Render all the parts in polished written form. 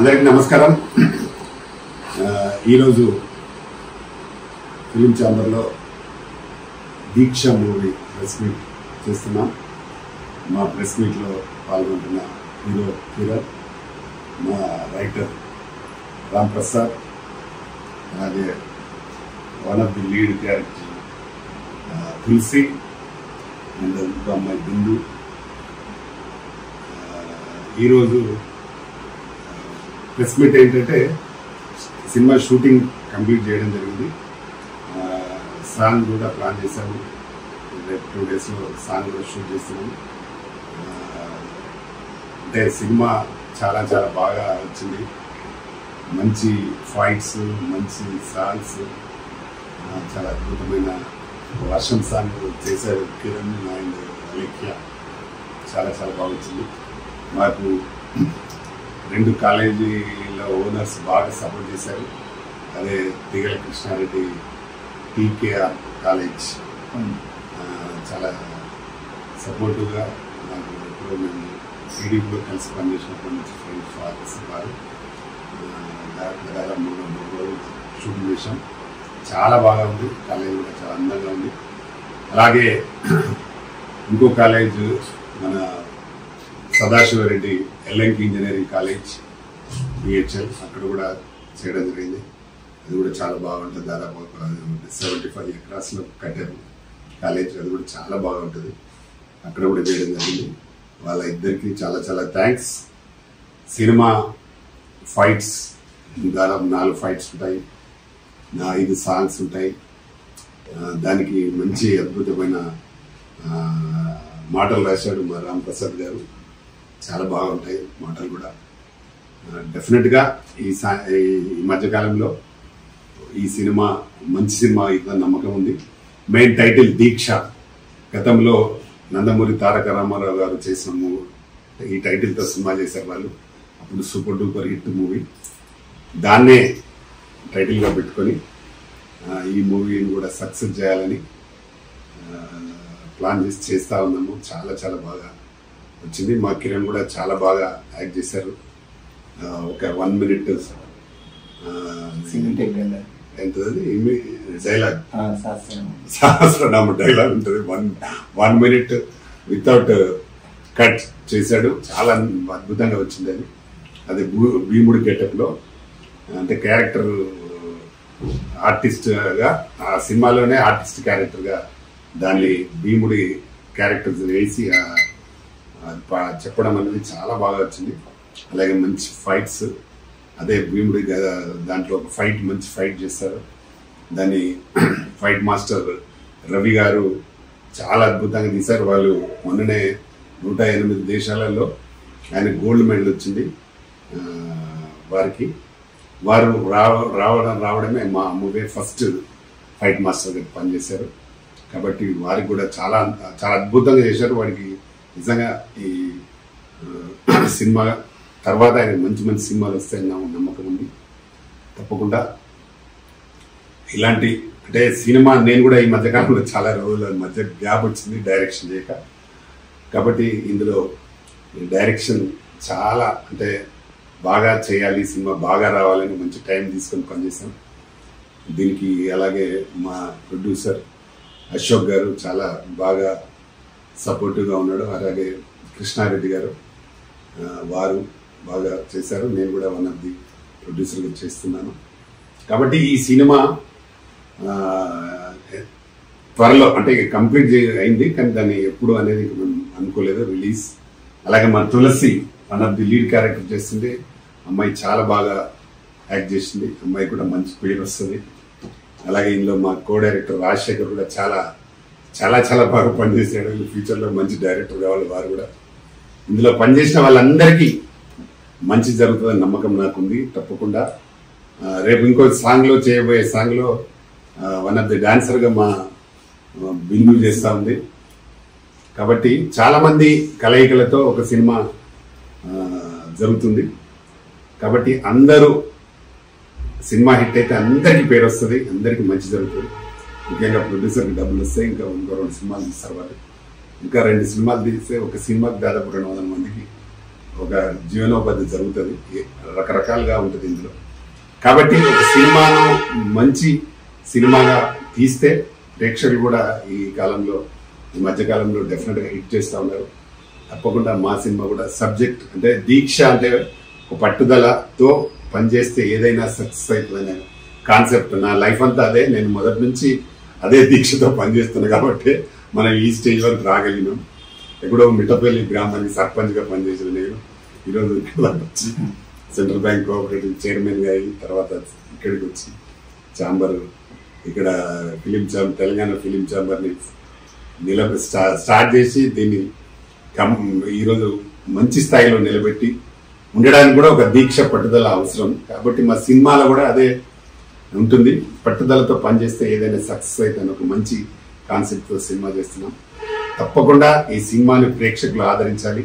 అందరికీ నమస్కారం. ఈరోజు ఫిలిం ఛాంబర్లో దీక్ష మూవీ ప్రెస్ మీట్ చేస్తున్నాం. మా ప్రెస్ మీట్లో పాల్గొంటున్న హీరో మా రైటర్ రామ్ ప్రసాద్, అలాగే one of the lead character Tulasi and ఇంకో అమ్మాయి బిందు. ఈరోజు ప్రెస్ మీట్ ఏంటంటే సినిమా షూటింగ్ కంప్లీట్ చేయడం జరిగింది. సాంగ్ కూడా ప్లాన్ చేశాము. రేపు 2 డేస్లో సాంగ్ కూడా షూట్ చేస్తున్నాము. అంటే సినిమా చాలా చాలా బాగా వచ్చింది. మంచి ఫైట్స్, మంచి సాంగ్స్, చాలా అద్భుతమైన వర్షం సాంగ్ చేశారు కిరణ్ అండ్ అలేఖ్య. చాలా చాలా బాగా వచ్చింది. మాకు 2 కాలేజీల ఓనర్స్ బాగా సపోర్ట్ చేశారు. అదే దిగల కృష్ణారెడ్డి టీకేఆర్ కాలేజ్ చాలా సపోర్టివ్గా నాకు ఎప్పుడో మేము టీడీపీలో కలిసి పనిచేసినప్పటి నుంచి ఫ్రెండ్స్ ఫాదర్స్ వారు దాదాపు 3 రోజులు షూటింగ్ చేశాం. చాలా బాగా ఉంది. కాలేజ్ కూడా చాలా అందంగా ఉంది. అలాగే ఇంకో కాలేజ్ మన సదాశివరెడ్డి ఎల్ఎన్కి ఇంజనీరింగ్ కాలేజ్ బిహెచ్ఎల్, అక్కడ కూడా చేయడం జరిగింది. అది కూడా చాలా బాగుంటుంది. దాదాపు 75 ఎకరాస్లో కట్టారు కాలేజ్. అది కూడా చాలా బాగుంటుంది. అక్కడ కూడా చేయడం జరిగింది. వాళ్ళ ఇద్దరికి చాలా చాలా థ్యాంక్స్. సినిమా ఫైట్స్ దాదాపు 4 ఫైట్స్ ఉంటాయి, 5 సాంగ్స్ ఉంటాయి. దానికి మంచి అద్భుతమైన మాటలు రాశాడు మా రామ్ ప్రసాద్ గారు. చాలా బాగుంటాయి మాటలు కూడా. డెఫినెట్గా ఈ మధ్యకాలంలో ఈ సినిమా మంచి సినిమా అయితే నమ్మకం ఉంది. మెయిన్ టైటిల్ దీక్ష. గతంలో నందమూరి తారక రామారావు గారు చేసిన ఈ టైటిల్తో సినిమా చేశారు వాళ్ళు. అప్పుడు సూపర్ డూపర్ హిట్ మూవీ. దాన్నే టైటిల్గా పెట్టుకొని ఈ మూవీని కూడా సక్సెస్ చేయాలని ప్లాన్ చేస్తూ ఉన్నాము. చాలా చాలా బాగా వచ్చింది. మా కిరణ్ కూడా చాలా బాగా యాక్ట్ చేశారు. ఒక 1 మినిట్ ఎంతది డైలాగ్, సహస్రనామ డైలాగ్ ఉంటుంది. 1 మినిట్ వితౌట్ కట్ చేశాడు. చాలా అద్భుతంగా వచ్చింది. అది భీముడి గెటప్లో, అంటే క్యారెక్టర్ ఆర్టిస్ట్గా, ఆ సినిమాలోనే ఆర్టిస్ట్ క్యారెక్టర్గా దాన్ని భీముడి క్యారెక్టర్ వేసి చెప్పడం అనేది చాలా బాగా వచ్చింది. అలాగే మంచి ఫైట్స్, అదే భీముడి దాంట్లో ఒక మంచి ఫైట్ చేస్తారు. దాన్ని ఫైట్ మాస్టర్ రవి గారు చాలా అద్భుతంగా తీశారు. వాళ్ళు మొన్ననే 108 దేశాలలో ఆయన గోల్డ్ మెడల్ వచ్చింది వారికి. వారు రావడమే మా మూవీ ఫస్ట్ ఫైట్ మాస్టర్గా పనిచేశారు. కాబట్టి వారికి కూడా చాలా చాలా అద్భుతంగా చేశారు. వాడికి నిజంగా ఈ సినిమా తర్వాత ఆయన మంచి మంచి సినిమాలు వస్తాయని నమ్మకం ఉంది. తప్పకుండా ఇలాంటి, అంటే సినిమా నేను కూడా ఈ మధ్యకాలంలో చాలా రోజుల మధ్య గ్యాప్ వచ్చింది డైరెక్షన్ చేయక. కాబట్టి ఇందులో డైరెక్షన్ చాలా, అంటే బాగా చేయాలి, సినిమా బాగా రావాలని మంచి టైం తీసుకొని పనిచేశాం దీనికి. అలాగే మా ప్రొడ్యూసర్ అశోక్ గారు చాలా బాగా సపోర్టివ్గా ఉన్నాడు. అలాగే కృష్ణారెడ్డి గారు వారు బాగా చేశారు. నేను కూడా వన్ ఆఫ్ ది ప్రొడ్యూసర్గా చేస్తున్నాను. కాబట్టి ఈ సినిమా త్వరలో, అంటే కంప్లీట్ అయింది కానీ దాన్ని ఎప్పుడు అనేది మనం అనుకోలేదు రిలీజ్. అలాగే మన Tulasi one of the lead character చేస్తుంది. అమ్మాయి చాలా బాగా యాక్ట్ చేసింది. అమ్మాయి కూడా మంచి పేరు వస్తుంది. అలాగే ఇందులో మా కో డైరెక్టర్ రాజశేఖర్ కూడా చాలా చాలా చాలా బాగా పనిచేసాడు. ఫ్యూచర్లో మంచి డైరెక్టర్ కావాలి వారు కూడా. ఇందులో పనిచేసిన వాళ్ళందరికీ మంచి జరుగుతుందని నమ్మకం నాకుంది. తప్పకుండా రేపు ఇంకో సాంగ్లో చేయబోయే సాంగ్లో వన్ ఆఫ్ ది డాన్సర్గా మా బిందు చేస్తూ ఉంది. కాబట్టి చాలామంది కలయికలతో ఒక సినిమా జరుగుతుంది. కాబట్టి అందరూ సినిమా హిట్ అయితే అందరికీ పేరు వస్తుంది, అందరికీ మంచి జరుగుతుంది. ముఖ్యంగా ప్రొడ్యూసర్కి డబ్బులు వస్తాయి. ఇంకో 2 సినిమాలు తీస్తారు వాళ్ళు. ఇంకా 2 సినిమాలు తీస్తే ఒక సినిమాకి దాదాపు 200 మందికి ఒక జీవనోపాధి జరుగుతుంది, రకరకాలుగా ఉంటుంది ఇందులో. కాబట్టి ఒక సినిమాను మంచి సినిమాగా తీస్తే ప్రేక్షకులు కూడా ఈ మధ్యకాలంలో డెఫినెట్గా హిట్ చేస్తూ ఉన్నారు. తప్పకుండా మా సినిమా కూడా సబ్జెక్ట్ అంటే దీక్ష అంటే ఒక పట్టుదలతో పనిచేస్తే ఏదైనా సక్సెస్ అవుతుందనే కాన్సెప్ట్. నా లైఫ్ అంతా అదే, నేను మొదటి నుంచి అదే దీక్షతో పనిచేస్తున్నాను కాబట్టి మనం ఈ స్టేజ్ వరకు రాగలిగినాం. ఎక్కడో మిట్టపల్లి గ్రామానికి సర్పంచ్గా పనిచేసిన నేను ఈరోజు ఇక్కడ వచ్చి సెంట్రల్ బ్యాంక్ కోఆపరేటివ్ చైర్మన్గా అయ్యి తర్వాత ఇక్కడికి వచ్చి ఛాంబర్ ఇక్కడ తెలంగాణ ఫిలిం ఛాంబర్ని స్టార్ట్ చేసి దీన్ని ఈరోజు మంచి స్థాయిలో నిలబెట్టి ఉండడానికి కూడా ఒక దీక్ష పట్టుదల అవసరం. కాబట్టి మా సినిమాలో కూడా అదే ఉంటుంది, పట్టుదలతో పనిచేస్తే ఏదైనా సక్సెస్ అయితే ఒక మంచి కాన్సెప్ట్తో సినిమా చేస్తున్నాం. తప్పకుండా ఈ సినిమాని ప్రేక్షకులు ఆదరించాలి.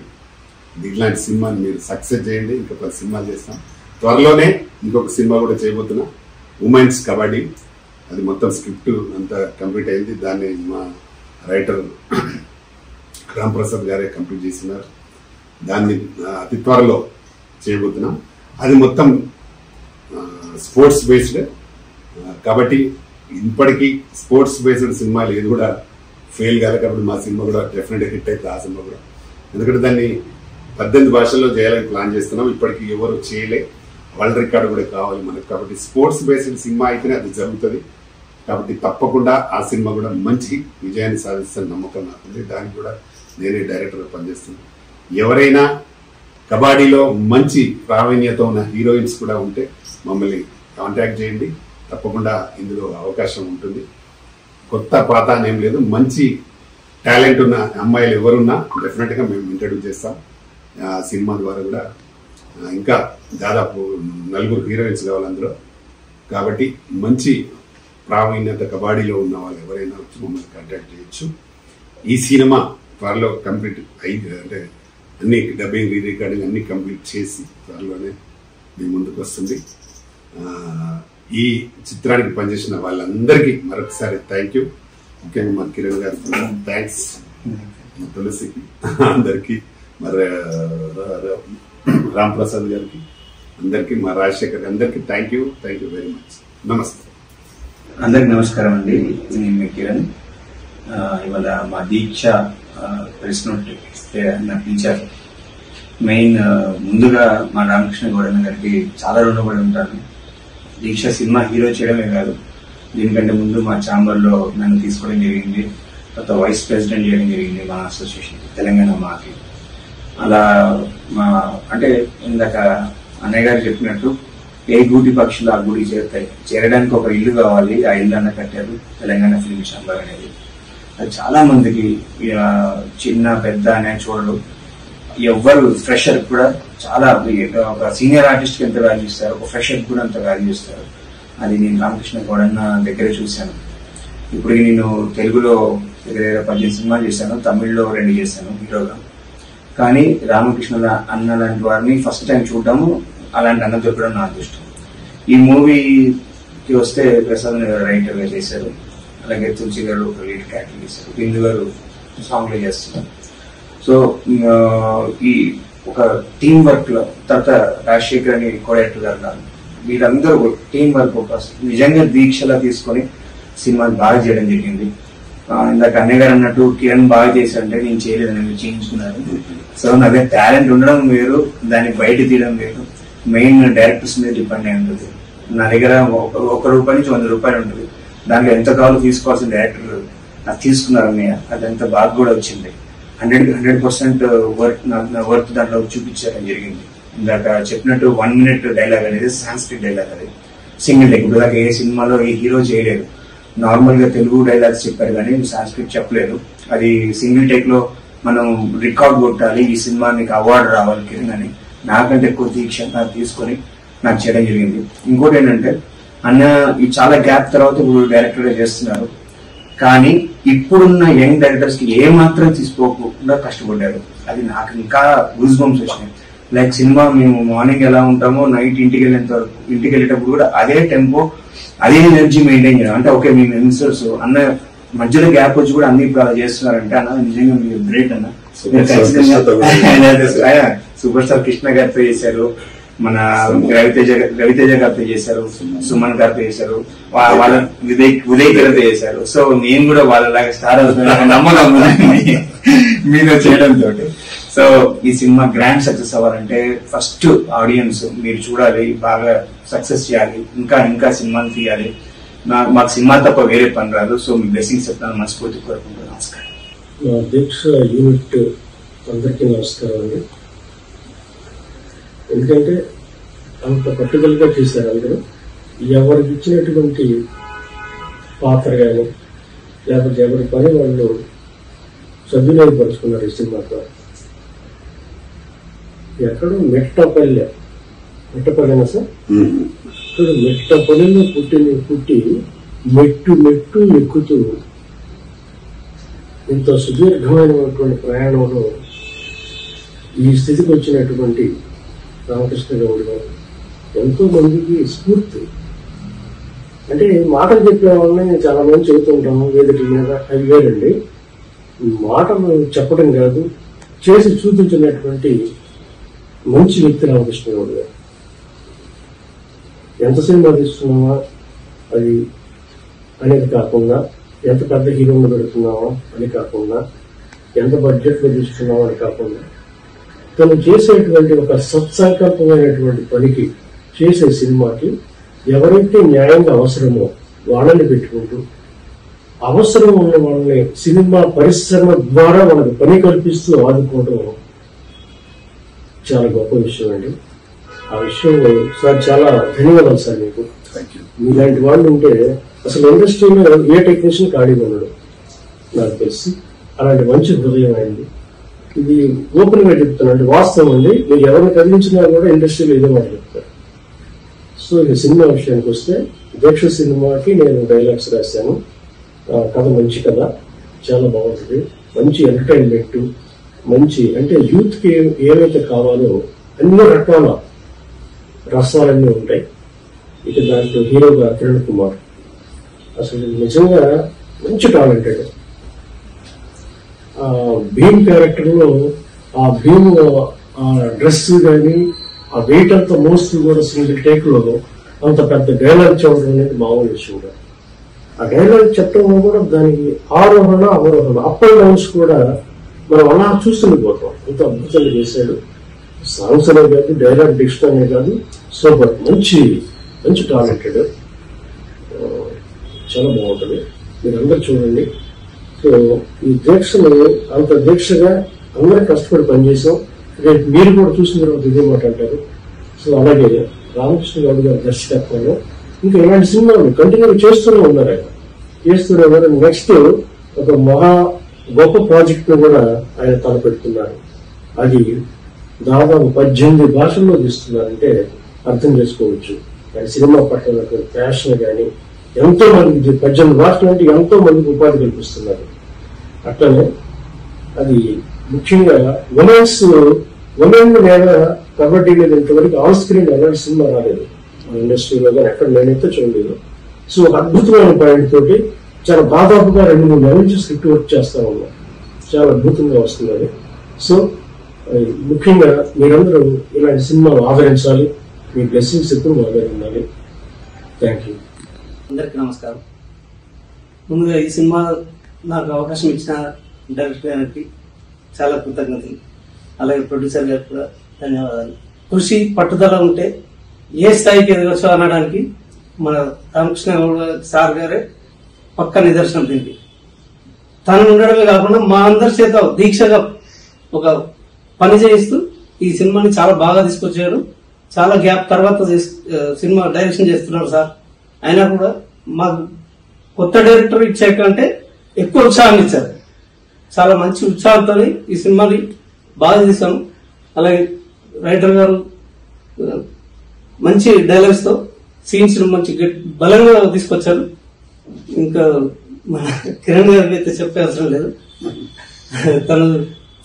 ఇట్లాంటి సినిమాని మీరు సక్సెస్ చేయండి. ఇంకా 10 సినిమాలు చేస్తాం. త్వరలోనే ఇంకొక సినిమా కూడా చేయబోతున్నా, ఉమెన్స్ కబడ్డీ. అది మొత్తం స్క్రిప్ట్ అంతా కంప్లీట్ అయింది. దాన్ని మా రైటర్ రాంప్రసాద్ గారే కంప్లీట్ చేస్తున్నారు. దాన్ని అతి త్వరలో చేయబోతున్నాం. అది మొత్తం స్పోర్ట్స్ బేస్డ్ కాబట్టి ఇప్పటికీ స్పోర్ట్స్ బేస్డ్ సినిమాలు ఏది కూడా ఫెయిల్ కాదు. కాబట్టి మా సినిమా కూడా డెఫినెట్గా హిట్ అవుతుంది. ఆ సినిమా కూడా ఎందుకంటే దాన్ని 18 భాషల్లో చేయాలని ప్లాన్ చేస్తున్నాం. ఇప్పటికీ ఎవరు చేయలే, వరల్డ్ రికార్డు కూడా కావాలి మనకు. కాబట్టి స్పోర్ట్స్ బేస్డ్ సినిమా అయితేనే అది జరుగుతుంది. కాబట్టి తప్పకుండా ఆ సినిమా కూడా మంచి విజయాన్ని సాధిస్తున్న నమ్మకం నాకుంది. దానికి కూడా నేనే డైరెక్టర్గా పనిచేస్తున్నాను. ఎవరైనా కబడ్డీలో మంచి ప్రావీణ్యత ఉన్న హీరోయిన్స్ కూడా ఉంటే మమ్మల్ని కాంటాక్ట్ చేయండి. తప్పకుండా ఇందులో అవకాశం ఉంటుంది. కొత్త పాత అనేం లేదు, మంచి టాలెంట్ ఉన్న అమ్మాయిలు ఎవరున్నా డెఫినెట్గా మేము ఇంట్రడ్యూస్ చేస్తాం. సినిమా ద్వారా కూడా ఇంకా దాదాపు 4 హీరోయిన్స్ కావాలి అందులో. కాబట్టి మంచి ప్రావీణ్యత కబడ్డీలో ఉన్న వాళ్ళు ఎవరైనా వచ్చి మమ్మల్ని కాంటాక్ట్ చేయొచ్చు. ఈ సినిమా త్వరలో కంప్లీట్ అంటే అన్ని డబ్బింగ్ రికార్డింగ్ అన్ని కంప్లీట్ చేసి త్వరలోనే మీ ముందుకు వస్తుంది. ఈ చిత్రానికి పనిచేసిన వాళ్ళందరికీ మరొకసారి థ్యాంక్ యూ. ముఖ్యంగా మా కిరణ్ గారికి థ్యాంక్స్, తులసికి అందరికీ, మరి రాంప్రసాద్ గారికి అందరికీ, మా రాజశేఖర్ అందరికీ థ్యాంక్ యూ వెరీ మచ్. నమస్తే. అందరికి నమస్కారం అండి. నేను మీ కిరణ్. ఇవాళ మా దీక్ష ప్రెస్ నోట్ ఇస్తే నాకు పిలిచారు. మెయిన్ ముందుగా మా రామకృష్ణ గౌడన్న గారికి చాలా రుణపడి ఉంటాను. దీక్ష సినిమా హీరో చేయడమే కాదు, దీనికంటే ముందు మా ఛాంబర్లో నన్ను తీసుకోవడం జరిగింది. తర్వాత వైస్ ప్రెసిడెంట్ చేయడం జరిగింది మా అసోసియేషన్ తెలంగాణ మాకి. అలా మా అంటే ఇందాక అన్నయ్య గారు చెప్పినట్టు ఏ గూటి పక్షులు ఆ గుడి చేరుతాయి, చేరడానికి ఒక ఇల్లు కావాలి. ఆ ఇల్లు అన్న కట్టారు తెలంగాణ ఫిలిం ఛాంబర్ అనేది. అది చాలా మందికి చిన్న పెద్ద అనే చూడరు, ఎవ్వరు ఫ్రెషర్ కూడా చాలా ఒక సీనియర్ ఆర్టిస్ట్ కి ఎంత వాల్యూ ఇస్తారు, ఒక ఫ్రెషర్ కూడా అంత వాల్యూ ఇస్తారు. అది నేను రామకృష్ణ గౌడన్న దగ్గరే చూశాను. ఇప్పుడు నేను తెలుగులో 18 సినిమాలు చేశాను, తమిళ్లో 2 చేశాను హీరోగా. కానీ రామకృష్ణ అన్న లాంటి వారిని ఫస్ట్ టైం చూడటము, అలాంటి అన్న దొరకడం నా అదృష్టం. ఈ మూవీకి వస్తే ప్రసాద్ గారు రైటర్ గా చేశారు, అలాగే తులసి గారు ఒక లీడ్ క్యారెక్టర్ చేశారు, బిందు గారు సాంగ్లు చేస్తున్నారు. సో ఈ ఒక టీం వర్క్ లో తర్వాత రాజశేఖర్ అని కోడైరెక్టర్ గారు వీరందరూ టీం వర్క్ ఒక నిజంగా దీక్షలా తీసుకొని సినిమాని బాగా చేయడం జరిగింది. ఇందాక అన్నయ్య గారు అన్నట్టు కిరణ్ బాగా చేశారంటే నేను చేయలేదని మీరు చేయించుకున్నారు. సో నా దగ్గర టాలెంట్ ఉండడం వేరు, దాన్ని బయట తీయడం వేరు. మెయిన్ డైరెక్టర్స్ మీద డిపెండ్ అయి ఉంటుంది. నా దగ్గర 1 రూపాయి నుంచి 100 రూపాయలు ఉంటుంది. దాంట్లో ఎంత కావాలో తీసుకోవాల్సిన డైరెక్టర్ నాకు తీసుకున్నారు అన్నయ్య. అదంతా బాగా కూడా వచ్చింది. 100% వర్త్ దాంట్లో చూపించడం జరిగింది. ఇందాక చెప్పినట్టు 1 minute డైలాగ్ అనేది సాంస్క్రిట్ డైలాగ్. అది సింగిల్ టేక్. ఇప్పుడు దాకా ఏ సినిమాలో ఏ హీరో చేయలేదు. నార్మల్ గా తెలుగు డైలాగ్స్ చెప్పారు కానీ సాంస్క్రిట్ చెప్పలేదు. అది సింగిల్ టేక్ లో మనం రికార్డ్ కొట్టాలి, ఈ సినిమా నీకు అవార్డు రావాలి కిరణ్ అని నాకంటే ఎక్కువ దీక్ష తీసుకొని నాకు చేయడం జరిగింది. ఇంకోటి ఏంటంటే అన్న ఈ చాలా గ్యాప్ తర్వాత ఇప్పుడు డైరెక్టర్ గా చేస్తున్నారు. కానీ ఇప్పుడున్న యంగ్ డైరెక్టర్స్ కి ఏ మాత్రం తీసుకోకుండా కష్టపడ్డారు. అది నాకు ఇంకా గూస్ బంప్స్ వచ్చినాయి. లైక్ సినిమా మేము మార్నింగ్ ఎలా ఉంటామో నైట్ ఇంటికి వెళ్ళేటప్పుడు కూడా అదే టెంపో అదే ఎనర్జీ మెయింటైన్ చేయాలి. అంటే ఓకే మేము యంగ్స్టర్స్ అన్న మధ్యలో గ్యాప్ వచ్చి కూడా అన్ని ఇప్పుడు అలా చేస్తున్నారంటే అన్న నిజంగా మీరు గ్రేట్ అన్న. సూపర్ స్టార్ కృష్ణ గారితో చేశారు, మన రవితేజ గారితో చేశారు, సుమన్ గారితో చేశారు, వాళ్ళ ఉదయ్ గారితో చేశారు. సో నేను కూడా వాళ్ళలాగా స్టార్ అవుతున్నాను నమ్మకం మీద చేయడంతో. సో ఈ సినిమా గ్రాండ్ సక్సెస్ అవ్వాలంటే ఫస్ట్ ఆడియన్స్ మీరు చూడాలి, బాగా సక్సెస్ చేయాలి, ఇంకా ఇంకా సినిమాలు తీయాలి. మాకు సినిమా తప్ప వేరే పని రాదు. సో మీ బ్లెస్సింగ్స్ చెప్తాను, మనస్ఫూర్తి కోరుకుంటున్నాను. నమస్కారం. దీక్ష యూనిట్ అందరికీ నమస్కారం అండి. ఎందుకంటే అంత పట్టుదలగా చేశారు అందరూ. ఎవరికి ఇచ్చినటువంటి పాత్ర కానీ లేకపోతే ఎవరి పని వాళ్ళు సద్వినియోగపరుచుకున్నారు ఈ సినిమాతో. ఎక్కడో మెట్టపల్లెనా సార్, ఇక్కడ మెట్టపల్లెలో పుట్టి మెట్టు ఎక్కుతూ ఇంత సుదీర్ఘమైనటువంటి ప్రయాణంలో ఈ స్థితికి వచ్చినటువంటి రామకృష్ణ గౌడ్ గారు ఎంతో మందికి స్ఫూర్తి. అంటే మాటలు చెప్పే వాళ్ళని చాలా మంది చెబుతుంటాము వేదికల మీద, అవి వేరండి. మాటలు చెప్పడం కాదు, చేసి చూపించినటువంటి మంచి వ్యక్తి రామకృష్ణ గౌడ్ గారు. ఎంత సినిమా తీస్తున్నామా అది అనేది కాకుండా, ఎంత పెద్ద హీరోలు పెడుతున్నామా అని కాకుండా, ఎంత బడ్జెట్లో తీస్తున్నామా అని కాకుండా, తను చేసేటువంటి ఒక సత్సంకల్పమైనటువంటి పనికి, చేసే సినిమాకి ఎవరైతే న్యాయంగా అవసరమో వాళ్ళని పెట్టుకుంటూ, అవసరం ఉన్న వాళ్ళని సినిమా పరిశ్రమ ద్వారా వాళ్ళకి పని కల్పిస్తూ ఆదుకోవడం చాలా గొప్ప విషయం అండి. ఆ విషయం సార్ చాలా ధన్యవాదాలు సార్ మీకు. మీలాంటి వాళ్ళు ఉంటే అసలు ఇండస్ట్రీలో ఏ టెక్నీషియన్ ఖాళీగా ఉండడు నాకు తెలిసి. అలాంటి మంచి హృదయం అయింది. ఇది ఓపెన్ గా చెప్తున్నాను, వాస్తవం అండి. మీరు ఎవరిని కదిలించినా కూడా ఇండస్ట్రీలో ఇదే మాట చెప్తారు. సో ఇక సినిమా విషయానికి వస్తే, దీక్ష సినిమాకి నేను డైలాగ్స్ రాశాను. కథ మంచి కథ, చాలా బాగుంటుంది. మంచి ఎంటర్టైన్మెంట్, మంచి అంటే యూత్ కి ఏవైతే కావాలో అన్ని రకాల రసాలన్నీ ఉంటాయి. ఇక దాంట్లో హీరోగా కిరణ్ కుమార్ అసలు నిజంగా మంచి టాలెంటెడ్. భీమ్ క్యారెక్టర్ లో ఆ భీమ్ డ్రెస్ కానీ ఆ వెయిట్ అంతా మోస్తూ కూడా సింగిల్ టేక్ లో అంత పెద్ద డైలాగ్ చెప్పడం అనేది మామూలు విషయం కాదు. ఆ డైలాగ్ చెప్పడం కూడా దానికి ఆరోహణ అవరోహణ, అప్ అండ్ డౌన్స్ కూడా మనం అలా చూస్తుండిపోతాం. అంత అద్భుతంగా చేశాడు. సాంగ్స్ అనే కాదు, డైలాగ్ డిక్షన్ అనే కాదు, సూపర్. మంచి టాలెంటెడ్, చాలా బాగుంటుంది. మీరందరూ చూడండి. సో ఈ దీక్షను అంత దీక్షగా అందరూ కష్టపడి పనిచేసాం. రేపు మీరు కూడా చూసిన తర్వాత ఇదే మాట అంటారు. సో అలాగే రామకృష్ణ గౌడ్ గారి దర్శకత్వంలో ఇంకా ఇలాంటి సినిమాలు కంటిన్యూ చేస్తూనే ఉన్నారు. నెక్స్ట్ ఒక మహా గొప్ప ప్రాజెక్ట్ ను కూడా ఆయన తలపెడుతున్నారు. అది దాదాపు 18 భాషల్లో తీస్తున్నారంటే అర్థం చేసుకోవచ్చు. ఆయన సినిమా పట్ల ప్యాషన్ కానీ, ఎంతో మంది 18 భాషలు అంటే ఎంతో మందికి ఉపాధి కల్పిస్తున్నారు. అట్లనే అది ముఖ్యంగా ఉమెన్ మీద కబడ్డీ మీద ఇంతవరకు ఆన్ స్క్రీన్ ఎలాంటి సినిమా రాలేదు మన ఇండస్ట్రీలో కానీ, ఎక్కడ నేనైతే చూడలేదు. సో ఒక అద్భుతమైన పాయింట్ తోటి చాలా దాదాపుగా 2-3 నెలల నుంచి స్క్రిప్ట్ వర్క్ చేస్తా ఉన్నాం. చాలా అద్భుతంగా వస్తున్నది. సో ముఖ్యంగా మీరందరూ ఇలాంటి సినిమాలు ఆదరించాలి. మీ బ్లెస్సింగ్స్ ఎప్పుడు మా దగ్గర ఉండాలి. Thank you. అందరికీ నమస్కారం. ముందుగా ఈ సినిమా నాకు అవకాశం ఇచ్చిన డైరెక్టర్ గారికి చాలా కృతజ్ఞతలు. అలాగే ప్రొడ్యూసర్ గారికి కూడా ధన్యవాదాలు. కృషి పట్టుదల ఉంటే ఏ స్థాయికి ఎదగచ్చు అనడానికి మన రామకృష్ణ సార్ గారే పక్క నిదర్శనం. దీనికి తను ఉండడమే కాకుండా మా అందరి చేత దీక్షగా ఒక పని చేయిస్తూ ఈ సినిమాని చాలా బాగా తీసుకొచ్చారు. చాలా గ్యాప్ తర్వాత సినిమా డైరెక్షన్ చేస్తున్నారు సార్. అయినా కూడా మాకు కొత్త డైరెక్టర్ ఇచ్చే కంటే ఎక్కువ ఉత్సాహం ఇచ్చారు. చాలా మంచి ఉత్సాహంతో ఈ సినిమాని బాగా తీసాము. అలాగే రైటర్ గారు మంచి డైలాగ్స్ తో సీన్స్ మంచి బలంగా తీసుకొచ్చారు. ఇంకా మన కిరణ్ గారికి అయితే చెప్పే అవసరం లేదు. తను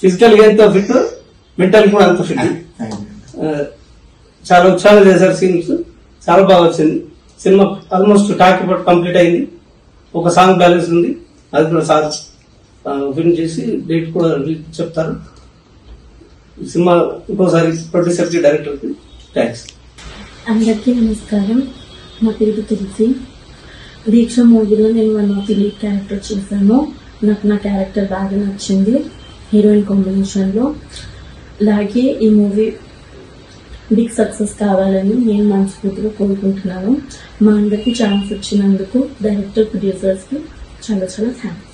ఫిజికల్ గా ఎంత ఫిట్, మెంటల్ కూడా అంత ఫిట్. చాలా ఉత్సాహంగా చేశారు. సీన్స్ చాలా బాగా వచ్చింది. Cinema almost talk about complete అయింది. ఒక సాంగ్ బ్యాలెన్స్ ఉంది, అది కూడా సార్ ఫినిష్ చేసి డేట్ కూడా చెప్తారు. సినిమా ఇంకోసారి ప్రొడ్యూసర్కి డైరెక్టర్కి థ్యాంక్స్. అందరికీ నమస్కారం. నా పేరు తులసి. దీక్ష మూవీలో నేను one of the lead character చేశాను. నాకు నా క్యారెక్టర్ బాగా నచ్చింది హీరోయిన్ కాంబినేషన్లో. అలాగే ఈ మూవీ బిగ్ సక్సెస్ కావాలని నేను మనస్ఫూర్తిగా కోరుకుంటున్నాను. మా అందరికీ ఛాన్స్ ఇచ్చినందుకు డైరెక్టర్, ప్రొడ్యూసర్స్కి చాలా చాలా థ్యాంక్స్.